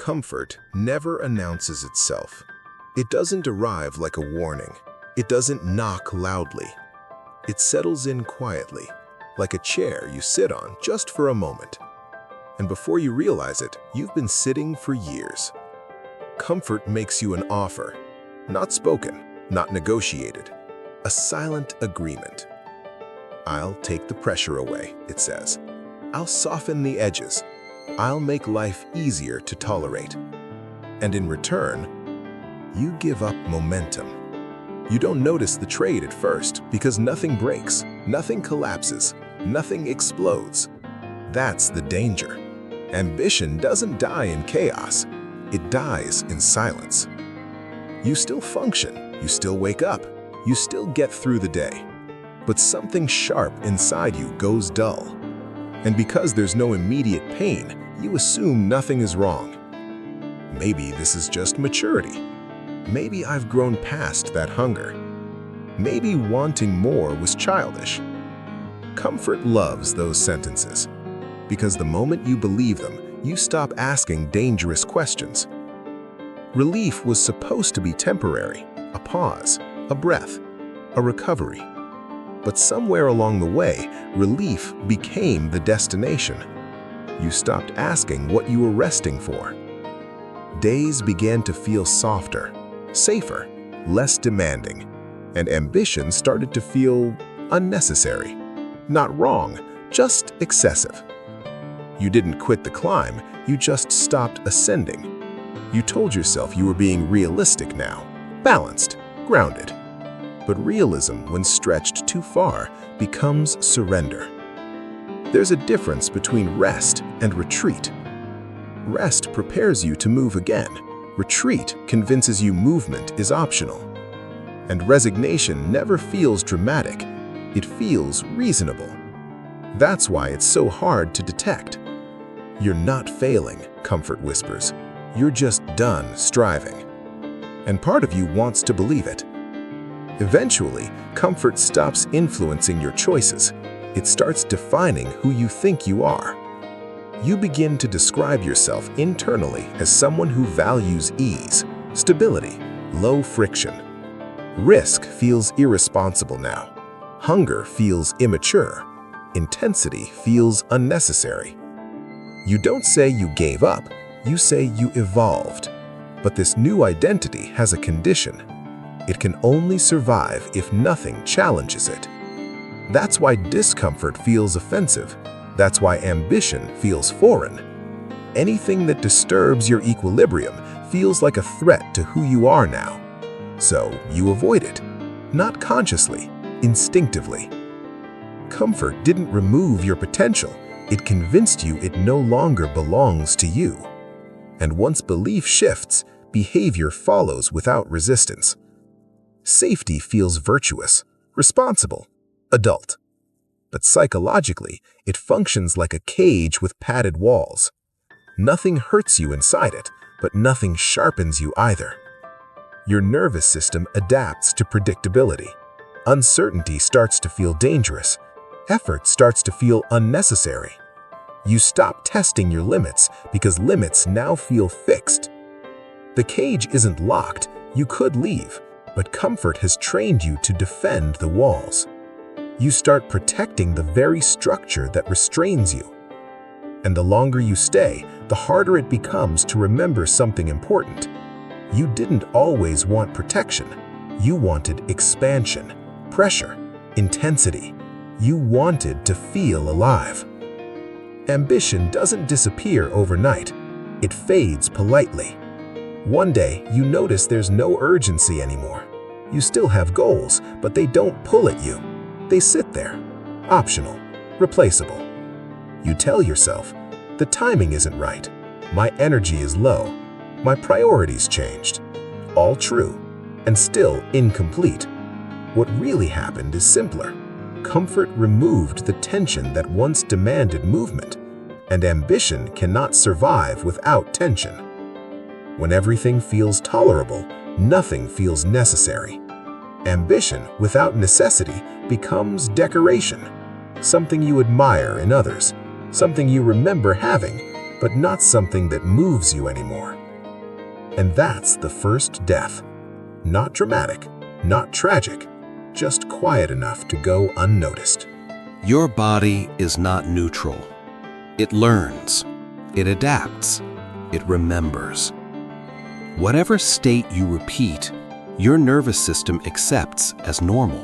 Comfort never announces itself. It doesn't arrive like a warning. It doesn't knock loudly. It settles in quietly, like a chair you sit on just for a moment. And before you realize it, you've been sitting for years. Comfort makes you an offer, not spoken, not negotiated, a silent agreement. I'll take the pressure away, it says. I'll soften the edges. I'll make life easier to tolerate. And in return, you give up momentum. You don't notice the trade at first because nothing breaks, nothing collapses, nothing explodes. That's the danger. Ambition doesn't die in chaos. It dies in silence. You still function, you still wake up, you still get through the day. But something sharp inside you goes dull. And because there's no immediate pain, you assume nothing is wrong. Maybe this is just maturity. Maybe I've grown past that hunger. Maybe wanting more was childish. Comfort loves those sentences, because the moment you believe them, you stop asking dangerous questions. Relief was supposed to be temporary, a pause, a breath, a recovery. But somewhere along the way, relief became the destination. You stopped asking what you were resting for. Days began to feel softer, safer, less demanding, and ambition started to feel unnecessary. Not wrong, just excessive. You didn't quit the climb, you just stopped ascending. You told yourself you were being realistic now, balanced, grounded. But realism, when stretched too far, becomes surrender. There's a difference between rest and retreat. Rest prepares you to move again. Retreat convinces you movement is optional. And resignation never feels dramatic. It feels reasonable. That's why it's so hard to detect. You're not failing, comfort whispers. You're just done striving. And part of you wants to believe it. Eventually, comfort stops influencing your choices. It starts defining who you think you are. You begin to describe yourself internally as someone who values ease, stability, low friction. Risk feels irresponsible now. Hunger feels immature. Intensity feels unnecessary. You don't say you gave up, you say you evolved. But this new identity has a condition. It can only survive if nothing challenges it. That's why discomfort feels offensive. That's why ambition feels foreign. Anything that disturbs your equilibrium feels like a threat to who you are now. So you avoid it, not consciously, instinctively. Comfort didn't remove your potential. It convinced you it no longer belongs to you. And once belief shifts, behavior follows without resistance. Safety feels virtuous, responsible, adult. But psychologically, it functions like a cage with padded walls. Nothing hurts you inside it, but nothing sharpens you either. Your nervous system adapts to predictability. Uncertainty starts to feel dangerous. Effort starts to feel unnecessary. You stop testing your limits because limits now feel fixed. The cage isn't locked, you could leave, but comfort has trained you to defend the walls. You start protecting the very structure that restrains you. And the longer you stay, the harder it becomes to remember something important. You didn't always want protection. You wanted expansion, pressure, intensity. You wanted to feel alive. Ambition doesn't disappear overnight. It fades politely. One day, you notice there's no urgency anymore. You still have goals, but they don't pull at you. They sit there, optional, replaceable. You tell yourself, the timing isn't right. My energy is low. My priorities changed. All true, and still incomplete. What really happened is simpler. Comfort removed the tension that once demanded movement, and ambition cannot survive without tension. When everything feels tolerable, nothing feels necessary. Ambition without necessity becomes decoration, something you admire in others, something you remember having, but not something that moves you anymore. And that's the first death. Not dramatic, not tragic, just quiet enough to go unnoticed. Your body is not neutral. It learns, it adapts, it remembers. Whatever state you repeat, your nervous system accepts as normal.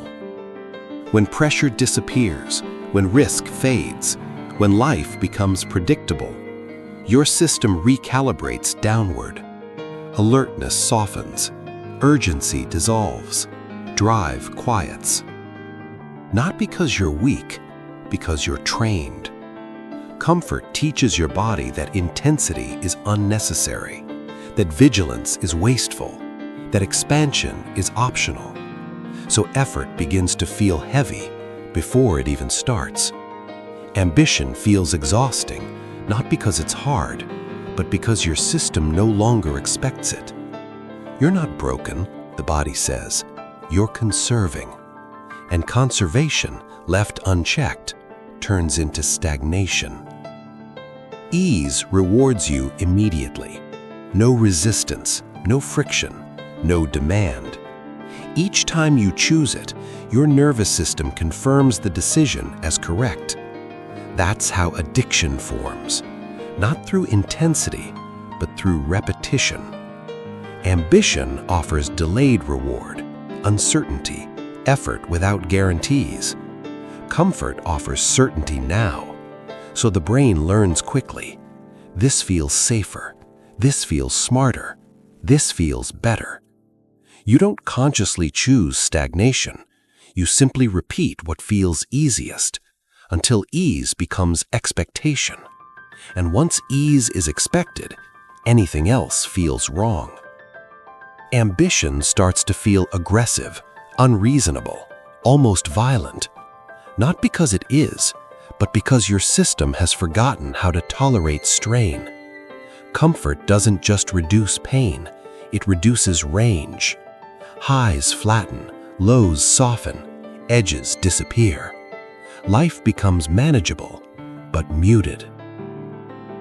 When pressure disappears, when risk fades, when life becomes predictable, your system recalibrates downward. Alertness softens, urgency dissolves, drive quiets. Not because you're weak, because you're trained. Comfort teaches your body that intensity is unnecessary, that vigilance is wasteful, that expansion is optional. So effort begins to feel heavy before it even starts. Ambition feels exhausting, not because it's hard, but because your system no longer expects it. You're not broken, the body says. You're conserving. And conservation, left unchecked, turns into stagnation. Ease rewards you immediately. No resistance, no friction, no demand. Each time you choose it, your nervous system confirms the decision as correct. That's how addiction forms, not through intensity, but through repetition. Ambition offers delayed reward, uncertainty, effort without guarantees. Comfort offers certainty now, so the brain learns quickly. This feels safer, this feels smarter, this feels better. You don't consciously choose stagnation. You simply repeat what feels easiest, until ease becomes expectation. And once ease is expected, anything else feels wrong. Ambition starts to feel aggressive, unreasonable, almost violent. Not because it is, but because your system has forgotten how to tolerate strain. Comfort doesn't just reduce pain, it reduces range. Highs flatten, lows soften, edges disappear. Life becomes manageable, but muted.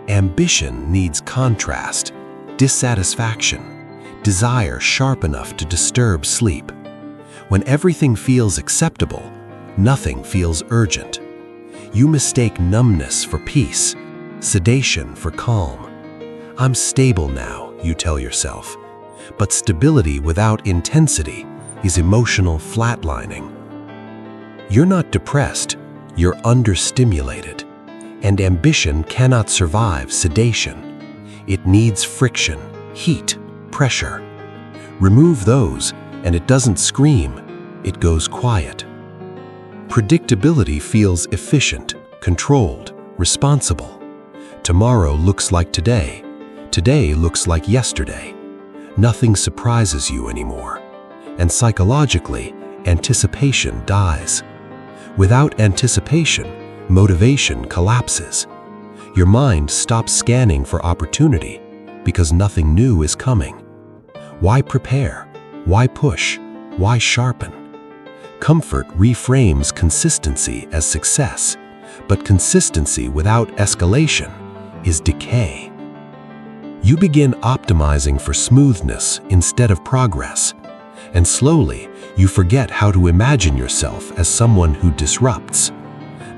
Ambition needs contrast, dissatisfaction, desire sharp enough to disturb sleep. When everything feels acceptable, nothing feels urgent. You mistake numbness for peace, sedation for calm. I'm stable now, you tell yourself. But stability without intensity is emotional flatlining. You're not depressed, you're understimulated. And ambition cannot survive sedation. It needs friction, heat, pressure. Remove those, and it doesn't scream, it goes quiet. Predictability feels efficient, controlled, responsible. Tomorrow looks like today. Today looks like yesterday. Nothing surprises you anymore. And psychologically, anticipation dies. Without anticipation, motivation collapses. Your mind stops scanning for opportunity because nothing new is coming. Why prepare? Why push? Why sharpen? Comfort reframes consistency as success, but consistency without escalation is decay. You begin optimizing for smoothness instead of progress, and slowly you forget how to imagine yourself as someone who disrupts.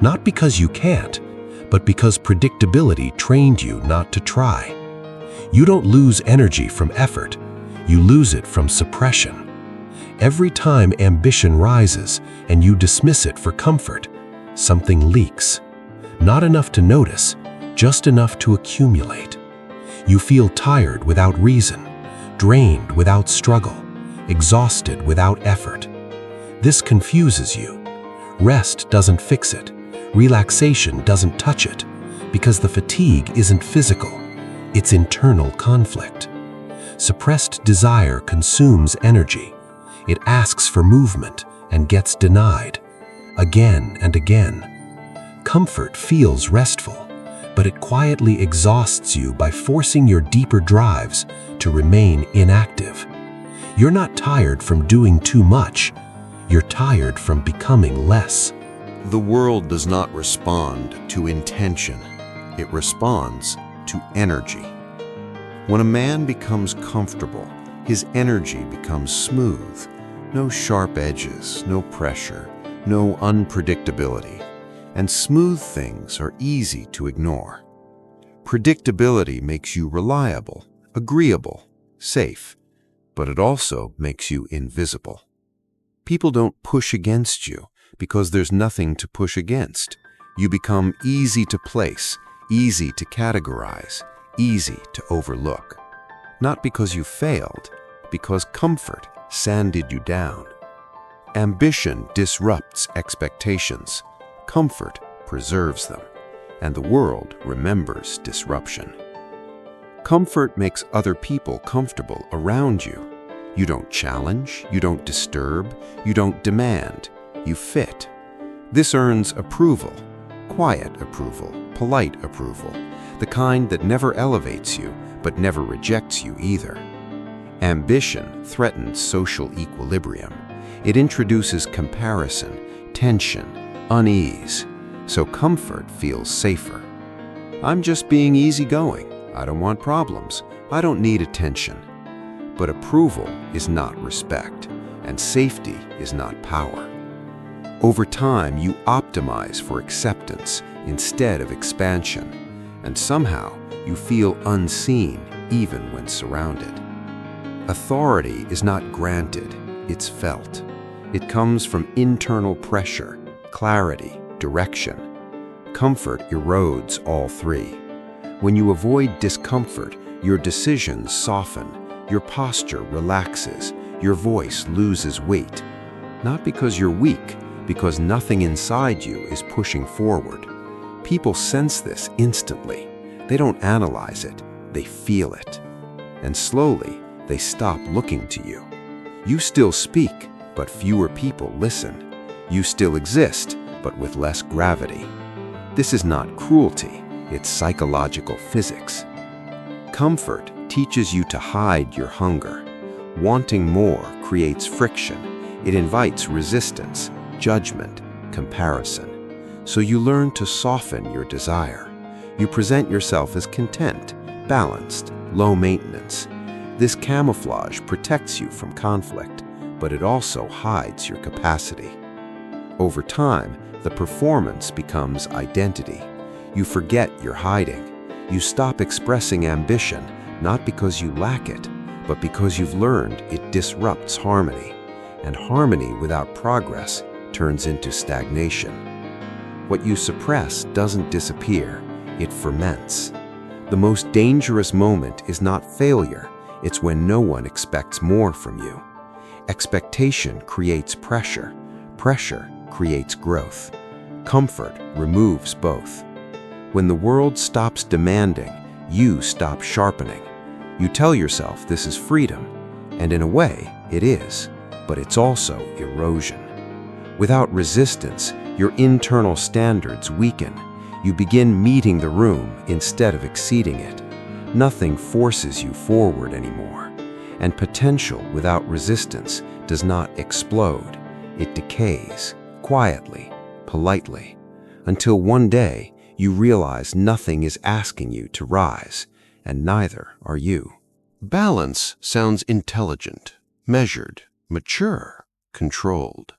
Not because you can't, but because predictability trained you not to try. You don't lose energy from effort, you lose it from suppression. Every time ambition rises and you dismiss it for comfort, something leaks. Not enough to notice, just enough to accumulate. You feel tired without reason, drained without struggle, exhausted without effort. This confuses you. Rest doesn't fix it. Relaxation doesn't touch it, because the fatigue isn't physical, it's internal conflict. Suppressed desire consumes energy. It asks for movement and gets denied, again and again. Comfort feels restful, but it quietly exhausts you by forcing your deeper drives to remain inactive. You're not tired from doing too much, you're tired from becoming less. The world does not respond to intention. It responds to energy. When a man becomes comfortable, his energy becomes smooth. No sharp edges, no pressure, no unpredictability. And smooth things are easy to ignore. Predictability makes you reliable, agreeable, safe, but it also makes you invisible. People don't push against you because there's nothing to push against. You become easy to place, easy to categorize, easy to overlook. Not because you failed, because comfort sanded you down. Ambition disrupts expectations. Comfort preserves them, and the world remembers disruption. Comfort makes other people comfortable around you. You don't challenge, you don't disturb, you don't demand, you fit. This earns approval, quiet approval, polite approval, the kind that never elevates you, but never rejects you either. Ambition threatens social equilibrium. It introduces comparison, tension, unease, so comfort feels safer. I'm just being easygoing. I don't want problems. I don't need attention. But approval is not respect, and safety is not power. Over time, you optimize for acceptance instead of expansion, and somehow you feel unseen even when surrounded. Authority is not granted, it's felt. It comes from internal pressure, clarity, direction. Comfort erodes all three. When you avoid discomfort, your decisions soften, your posture relaxes, your voice loses weight. Not because you're weak, because nothing inside you is pushing forward. People sense this instantly. They don't analyze it, they feel it. And slowly, they stop looking to you. You still speak, but fewer people listen. You still exist, but with less gravity. This is not cruelty, it's psychological physics. Comfort teaches you to hide your hunger. Wanting more creates friction. It invites resistance, judgment, comparison. So you learn to soften your desire. You present yourself as content, balanced, low maintenance. This camouflage protects you from conflict, but it also hides your capacity. Over time, the performance becomes identity. You forget you're hiding. You stop expressing ambition, not because you lack it, but because you've learned it disrupts harmony. And harmony without progress turns into stagnation. What you suppress doesn't disappear, it ferments. The most dangerous moment is not failure, it's when no one expects more from you. Expectation creates pressure. Pressure creates growth. Comfort removes both. When the world stops demanding, you stop sharpening. You tell yourself this is freedom, and in a way, it is, but it's also erosion. Without resistance, your internal standards weaken. You begin meeting the room instead of exceeding it. Nothing forces you forward anymore. And potential without resistance does not explode. It decays, quietly, politely, until one day you realize nothing is asking you to rise, and neither are you. Balance sounds intelligent, measured, mature, controlled.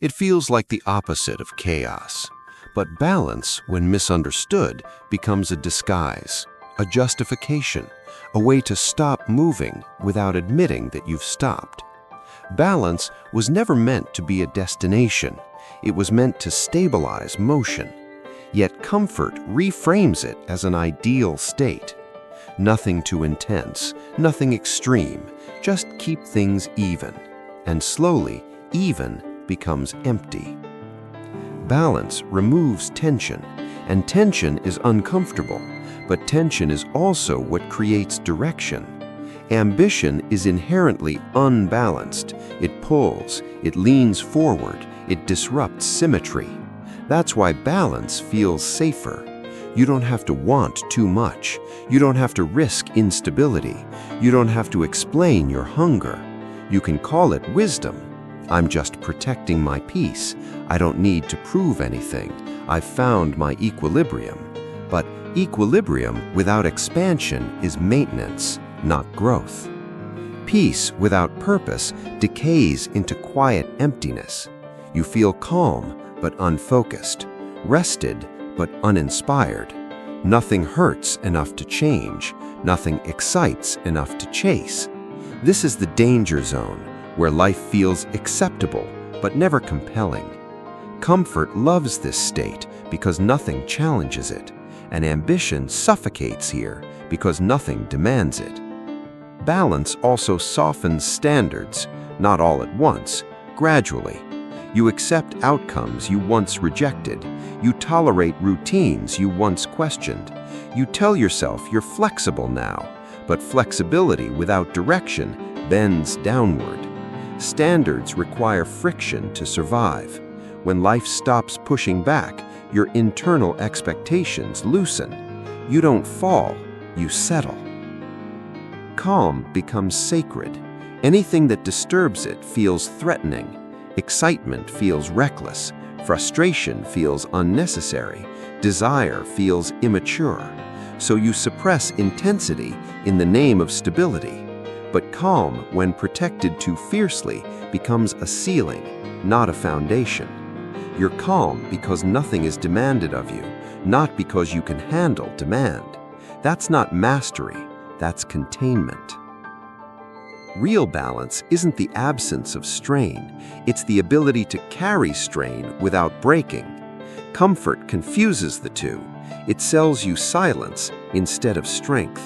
It feels like the opposite of chaos. But balance, when misunderstood, becomes a disguise, a justification, a way to stop moving without admitting that you've stopped. Balance was never meant to be a destination. It was meant to stabilize motion. Yet comfort reframes it as an ideal state. Nothing too intense, nothing extreme, just keep things even. And slowly, even becomes empty. Balance removes tension, and tension is uncomfortable, but tension is also what creates direction. Ambition is inherently unbalanced. It pulls, it leans forward, it disrupts symmetry. That's why balance feels safer. You don't have to want too much. You don't have to risk instability. You don't have to explain your hunger. You can call it wisdom. I'm just protecting my peace. I don't need to prove anything. I've found my equilibrium. But Equilibrium without expansion is maintenance, not growth. Peace without purpose decays into quiet emptiness. You feel calm but unfocused, rested but uninspired. Nothing hurts enough to change, nothing excites enough to chase. This is the danger zone, where life feels acceptable but never compelling. Comfort loves this state because nothing challenges it, and ambition suffocates here because nothing demands it. Balance also softens standards, not all at once, gradually. You accept outcomes you once rejected. You tolerate routines you once questioned. You tell yourself you're flexible now, but flexibility without direction bends downward. Standards require friction to survive. When life stops pushing back, your internal expectations loosen. You don't fall, you settle. Calm becomes sacred. Anything that disturbs it feels threatening. Excitement feels reckless. Frustration feels unnecessary. Desire feels immature. So you suppress intensity in the name of stability. But calm, when protected too fiercely, becomes a ceiling, not a foundation. You're calm because nothing is demanded of you, not because you can handle demand. That's not mastery, that's containment. Real balance isn't the absence of strain, it's the ability to carry strain without breaking. Comfort confuses the two. It sells you silence instead of strength.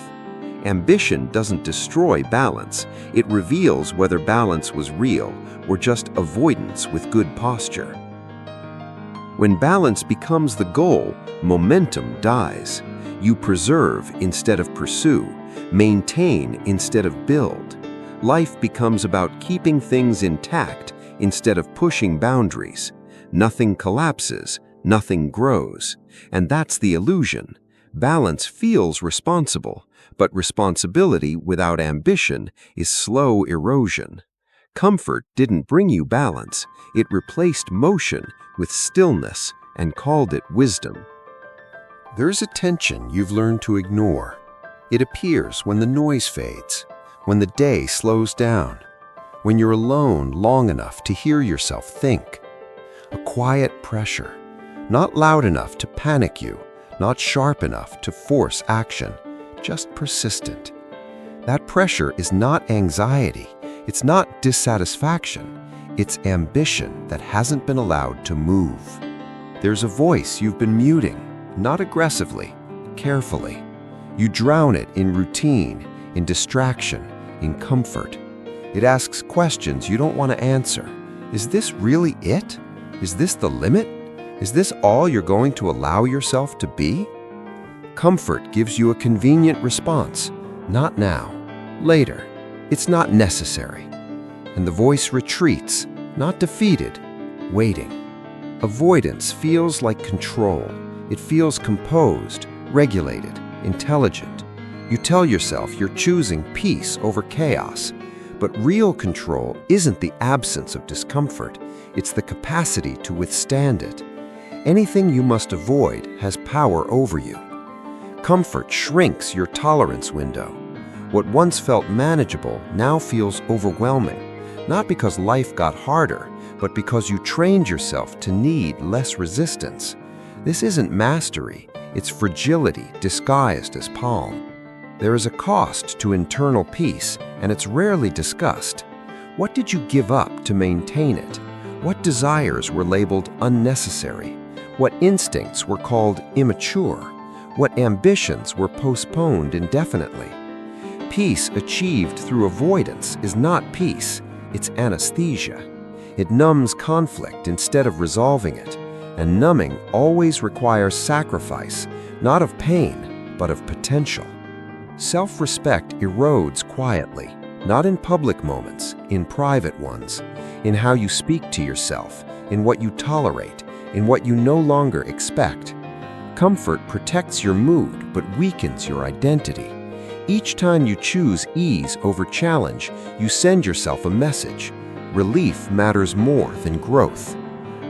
Ambition doesn't destroy balance, it reveals whether balance was real or just avoidance with good posture. When balance becomes the goal, momentum dies. You preserve instead of pursue, maintain instead of build. Life becomes about keeping things intact instead of pushing boundaries. Nothing collapses, nothing grows. And that's the illusion. Balance feels responsible, but responsibility without ambition is slow erosion. Comfort didn't bring you balance, it replaced motion with stillness and called it wisdom. There's a tension you've learned to ignore. It appears when the noise fades, when the day slows down, when you're alone long enough to hear yourself think. A quiet pressure, not loud enough to panic you, not sharp enough to force action, just persistent. That pressure is not anxiety, it's not dissatisfaction, it's ambition that hasn't been allowed to move. There's a voice you've been muting, not aggressively, carefully. You drown it in routine, in distraction, in comfort. It asks questions you don't want to answer. Is this really it? Is this the limit? Is this all you're going to allow yourself to be? Comfort gives you a convenient response. Not now. Later. It's not necessary. And the voice retreats, not defeated, waiting. Avoidance feels like control. It feels composed, regulated, intelligent. You tell yourself you're choosing peace over chaos. But real control isn't the absence of discomfort. It's the capacity to withstand it. Anything you must avoid has power over you. Comfort shrinks your tolerance window. What once felt manageable now feels overwhelming, not because life got harder, but because you trained yourself to need less resistance. This isn't mastery, it's fragility disguised as calm. There is a cost to internal peace, and it's rarely discussed. What did you give up to maintain it? What desires were labeled unnecessary? What instincts were called immature? What ambitions were postponed indefinitely? Peace achieved through avoidance is not peace, it's anesthesia. It numbs conflict instead of resolving it, and numbing always requires sacrifice, not of pain, but of potential. Self-respect erodes quietly, not in public moments, in private ones, in how you speak to yourself, in what you tolerate, in what you no longer expect. Comfort protects your mood but weakens your identity. Each time you choose ease over challenge, you send yourself a message. Relief matters more than growth.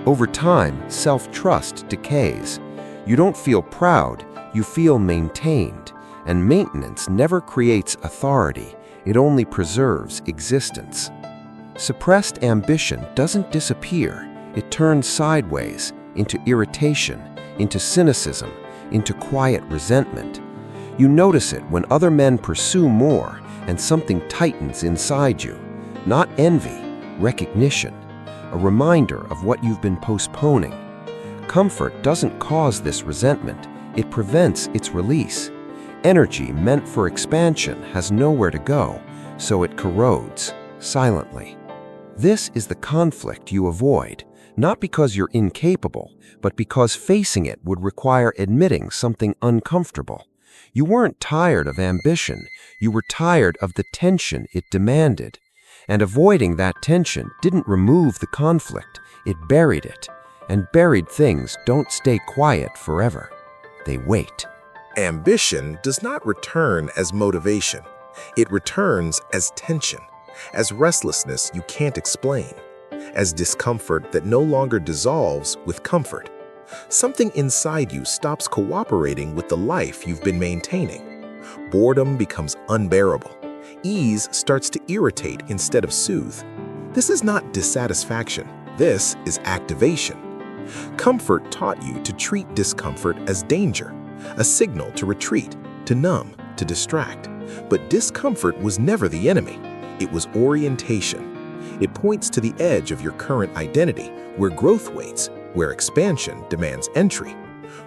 Over time, self-trust decays. You don't feel proud, You feel maintained, and maintenance never creates authority, it only preserves existence. Suppressed ambition doesn't disappear, it turns sideways into irritation, into cynicism, into quiet resentment. You notice it when other men pursue more and something tightens inside you. Not envy, recognition, a reminder of what you've been postponing. Comfort doesn't cause this resentment, it prevents its release. Energy meant for expansion has nowhere to go, so it corrodes, silently. This is the conflict you avoid, not because you're incapable, but because facing it would require admitting something uncomfortable. You weren't tired of ambition, you were tired of the tension it demanded. And avoiding that tension didn't remove the conflict, it buried it. And buried things don't stay quiet forever. They wait. Ambition does not return as motivation. It returns as tension, as restlessness you can't explain, as discomfort that no longer dissolves with comfort. Something inside you stops cooperating with the life you've been maintaining. Boredom becomes unbearable. Ease starts to irritate instead of soothe. This is not dissatisfaction. This is activation. Comfort taught you to treat discomfort as danger, a signal to retreat, to numb, to distract. But discomfort was never the enemy. It was orientation. It points to the edge of your current identity, where growth waits, where expansion demands entry.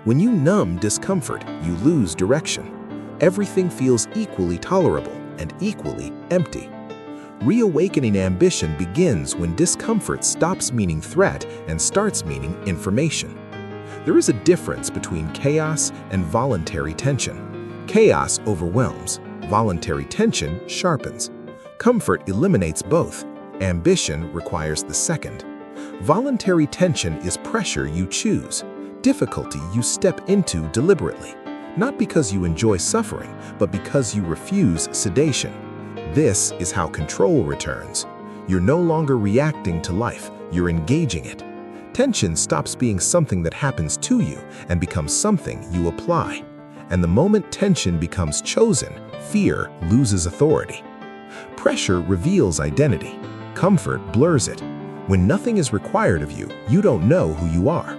When you numb discomfort, you lose direction. Everything feels equally tolerable and equally empty. Reawakening ambition begins when discomfort stops meaning threat and starts meaning information. There is a difference between chaos and voluntary tension. Chaos overwhelms. Voluntary tension sharpens. Comfort eliminates both. Ambition requires the second. Voluntary tension is pressure you choose, difficulty you step into deliberately, not because you enjoy suffering, but because you refuse sedation. This is how control returns. You're no longer reacting to life, you're engaging it. Tension stops being something that happens to you and becomes something you apply. And the moment tension becomes chosen, fear loses authority. Pressure reveals identity. Comfort blurs it. When nothing is required of you, you don't know who you are.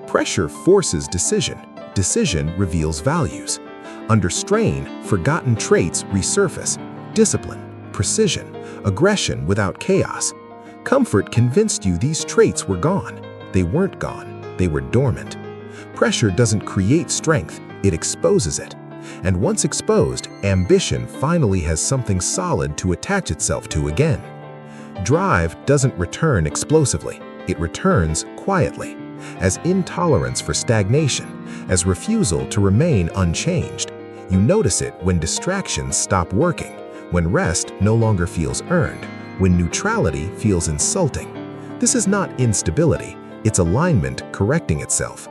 Pressure forces decision. Decision reveals values. Under strain, forgotten traits resurface. Discipline, precision, aggression without chaos. Comfort convinced you these traits were gone. They weren't gone. They were dormant. Pressure doesn't create strength, it exposes it. And once exposed, ambition finally has something solid to attach itself to again. Drive doesn't return explosively. It returns quietly, as intolerance for stagnation, as refusal to remain unchanged. You notice it when distractions stop working, when rest no longer feels earned, when neutrality feels insulting. This is not instability, it's alignment correcting itself.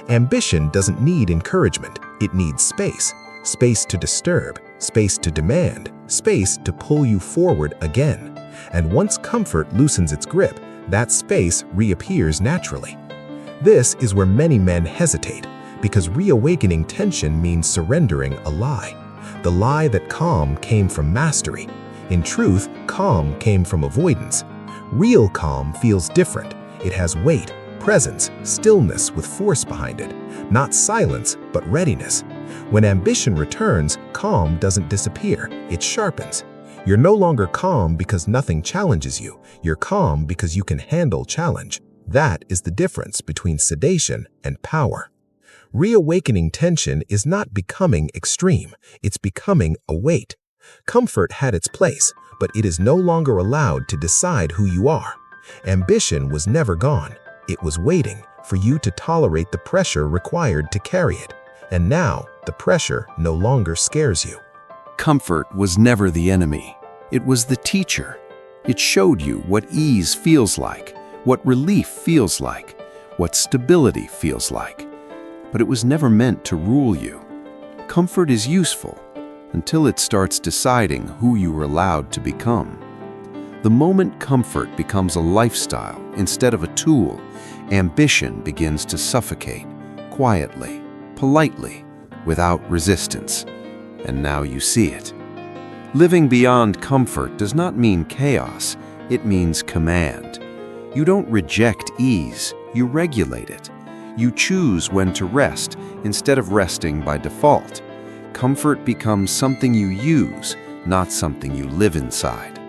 Ambition doesn't need encouragement, it needs space. Space to disturb, space to demand, space to pull you forward again. And once comfort loosens its grip, that space reappears naturally. This is where many men hesitate, because reawakening tension means surrendering a lie. The lie that calm came from mastery. In truth, calm came from avoidance. Real calm feels different. It has weight, presence, stillness with force behind it. Not silence, but readiness. When ambition returns, calm doesn't disappear, it sharpens. You're no longer calm because nothing challenges you. You're calm because you can handle challenge. That is the difference between sedation and power. Reawakening tension is not becoming extreme, it's becoming a weight. Comfort had its place, but it is no longer allowed to decide who you are. Ambition was never gone. It was waiting for you to tolerate the pressure required to carry it. And now, the pressure no longer scares you. Comfort was never the enemy. It was the teacher. It showed you what ease feels like, what relief feels like, what stability feels like. But it was never meant to rule you. Comfort is useful until it starts deciding who you are allowed to become. The moment comfort becomes a lifestyle instead of a tool, ambition begins to suffocate, quietly, politely, without resistance. And now you see it. Living beyond comfort does not mean chaos, it means command. You don't reject ease, you regulate it. You choose when to rest instead of resting by default. Comfort becomes something you use, not something you live inside.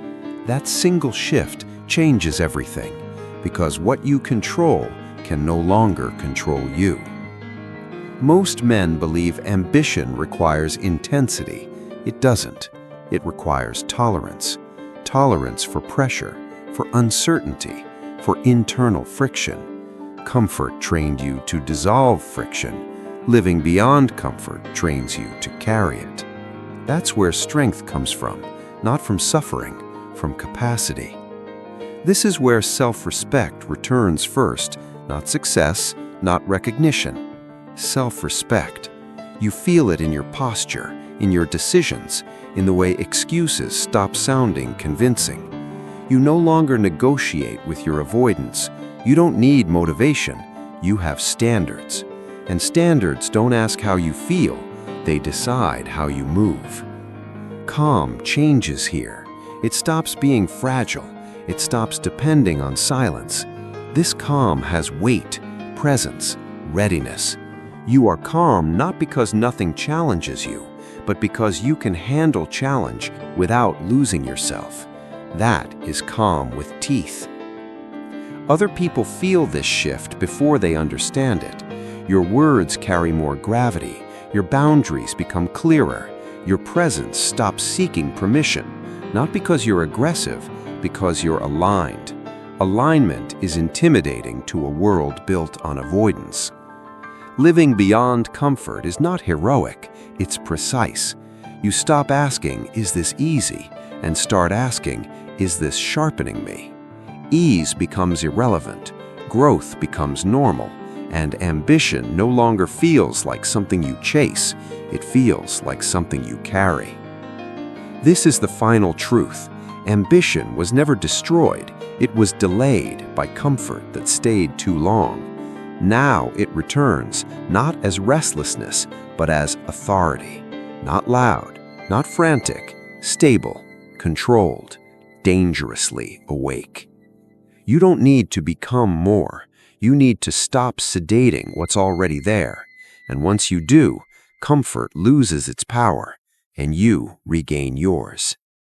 That single shift changes everything, because what you control can no longer control you. Most men believe ambition requires intensity. It doesn't. It requires tolerance. Tolerance for pressure, for uncertainty, for internal friction. Comfort trained you to dissolve friction. Living beyond comfort trains you to carry it. That's where strength comes from, not from suffering, from capacity. This is where self-respect returns first, not success, not recognition. Self-respect. You feel it in your posture, in your decisions, in the way excuses stop sounding convincing. You no longer negotiate with your avoidance. You don't need motivation. You have standards. And standards don't ask how you feel, they decide how you move. Calm changes here. It stops being fragile. It stops depending on silence. This calm has weight, presence, readiness. You are calm not because nothing challenges you, but because you can handle challenge without losing yourself. That is calm with teeth. Other people feel this shift before they understand it. Your words carry more gravity. Your boundaries become clearer. Your presence stops seeking permission, not because you're aggressive, because you're aligned. Alignment is intimidating to a world built on avoidance. Living beyond comfort is not heroic, it's precise. You stop asking, "Is this easy?" and start asking, "Is this sharpening me?" Ease becomes irrelevant, growth becomes normal, and ambition no longer feels like something you chase, it feels like something you carry. This is the final truth. Ambition was never destroyed, it was delayed by comfort that stayed too long. Now it returns, not as restlessness, but as authority. Not loud, not frantic, stable, controlled, dangerously awake. You don't need to become more. You need to stop sedating what's already there. And once you do, comfort loses its power, and you regain yours.